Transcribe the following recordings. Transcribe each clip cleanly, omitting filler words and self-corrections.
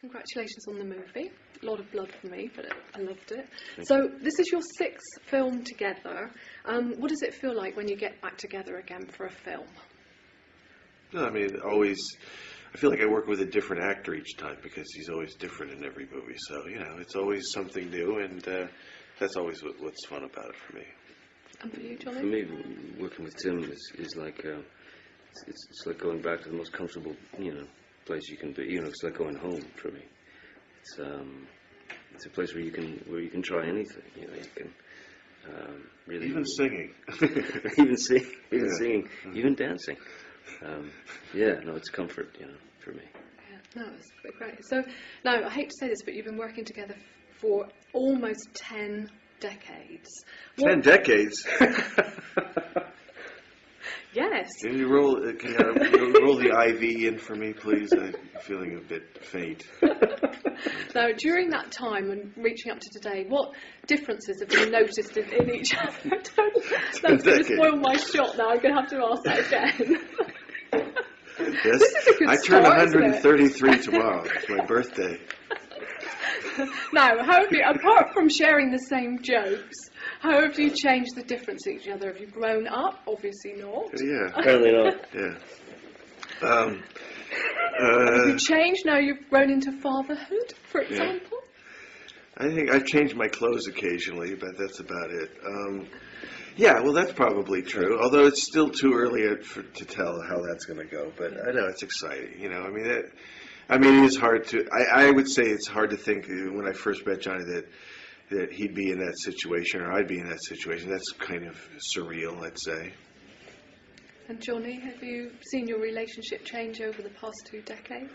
Congratulations on the movie. A lot of blood for me, but I loved it. So this is your 6th film together. What does it feel like when you get back together again for a film? No, I mean, always, I feel like I work with a different actor each time because he's always different in every movie. So, you know, it's always something new, and that's always what's fun about it for me. And for you, Johnny? For me, working with Tim is like, it's like going back to the most comfortable, place you can be. It's like going home for me. It's a place where you can try anything. You can really even singing, even singing, even dancing. It's comfort, for me. Yeah, no, it's great. So now I hate to say this, but you've been working together for almost 10 decades. 10 decades. Yes. Can you roll the IV in for me, please? I'm feeling a bit faint. Now, during that time and reaching up to today, what differences have you noticed in each other? That's going to spoil my shot now. I'm going to have to ask that again. Yes. This is a good I turn start, 133 tomorrow. It's my birthday. Now, how have you, apart from sharing the same jokes, how have you changed the difference in each other? Have you grown up? Obviously not. Yeah. Apparently not. Yeah. Have you changed now you've grown into fatherhood, for example? I think I've changed my clothes occasionally, but that's about it. Yeah, well, that's probably true, although it's still too early to tell how that's going to go. But I know it's exciting, I mean, it is hard to... I would say it's hard to think when I first met Johnny that he'd be in that situation or I'd be in that situation. That's kind of surreal, I'd say. And Johnny, have you seen your relationship change over the past 2 decades?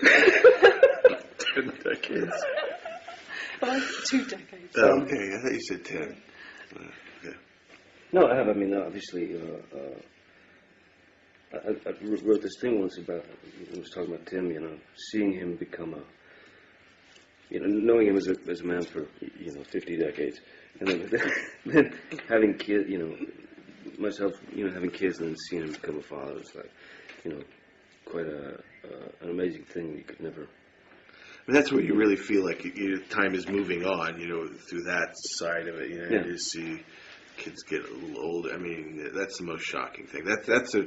10 decades. Well, 2 decades. Oh, okay, I thought you said 10. Okay. No, I have. I mean, obviously, I wrote this thing once about, I was talking about Tim, seeing him become knowing him as a man for, 50 decades, and then having kids, myself, having kids and then seeing him become a father was like, quite an amazing thing you could never... And that's where you really feel like time is moving on, through that side of it, Yeah. to see kids get a little older. I mean, that's the most shocking thing. That's a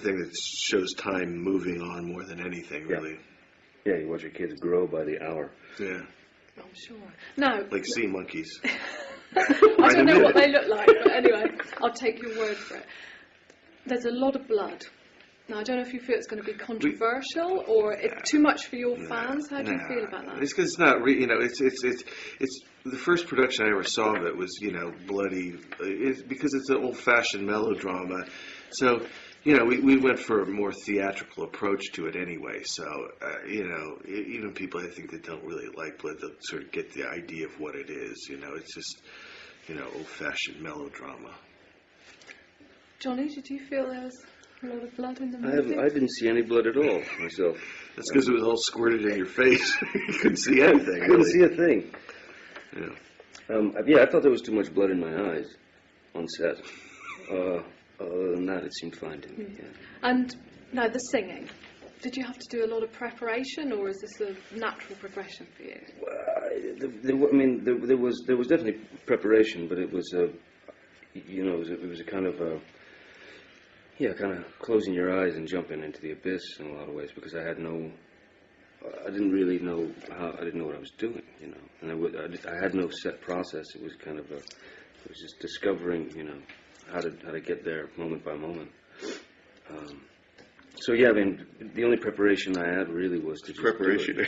thing that shows time moving on more than anything, really. Yeah, you watch your kids grow by the hour. Yeah. I'm sure. No. Like sea monkeys. I don't know what they look like, but anyway, I'll take your word for it. There's a lot of blood. Now, I don't know if you feel it's going to be controversial or too much for your fans. How do you feel about that? It's because it's not, it's the first production I ever saw of it was, bloody, because it's an old-fashioned melodrama. So, we went for a more theatrical approach to it anyway. So, even people I think that don't really like blood, they'll sort of get the idea of what it is. It's just, old-fashioned melodrama. Johnny, did you feel there was a lot of blood in the movie? I didn't see any blood at all myself. That's because it was all squirted in your face. You couldn't see anything. I couldn't see a thing. Yeah. I thought there was too much blood in my eyes on set. Other than that, it seemed fine to me. Yeah. And now the singing. Did you have to do a lot of preparation, or is this a natural progression for you? There was definitely preparation, but it was it was a kind of kind of closing your eyes and jumping into the abyss in a lot of ways, because I didn't really know I didn't know what I was doing, and I had no set process. It was kind of it was just discovering, how to get there moment by moment. So yeah, I mean, the only preparation I had really was to just preparation.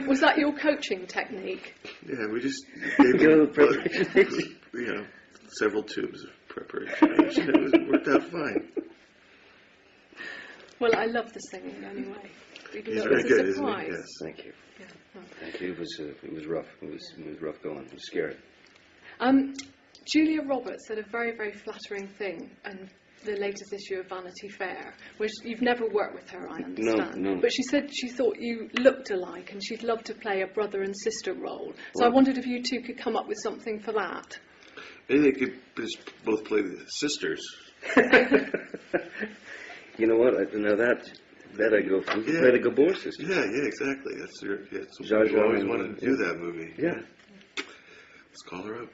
Was that your coaching technique? Yeah, we just gave preparation. Several tubes of preparation. It worked out fine. Well, I love the singing anyway. Even He's though very it was good, a isn't he? surprise. Yes. Thank you. Yeah. Oh. Thank you. It was rough. It was rough going. It was scary. Julia Roberts said a very, very flattering thing in the latest issue of Vanity Fair, which you've never worked with her, I understand. No. But she said she thought you looked alike and she'd love to play a brother and sister role. So I wondered if you two could come up with something for that. Maybe they could just both play the sisters. You know what? Now that I go for. We could play the Gabor sisters. Yeah, exactly. That's Zsa we Zsa always and- wanted to do that movie. Yeah. Let's call her up.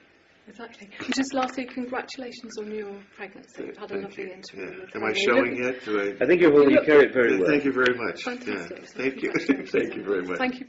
Exactly. And just lastly, congratulations on your pregnancy. We've had a lovely interview. Yeah. with Am I Annie. showing yet? Do I? I think you carry it very well. Thank you very much. Fantastic. Yeah. Thank you. Congratulations. Thank you very much. Thank you.